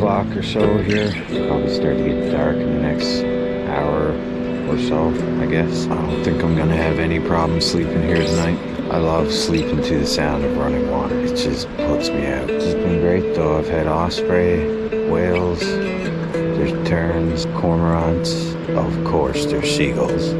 Block or so here. Probably start to get dark in the next hour or so, I guess. I don't think I'm gonna have any problem sleeping here tonight. I love sleeping to the sound of running water. It just puts me out. It's been great though. I've had osprey, whales, there's terns, cormorants. Of course, there's seagulls.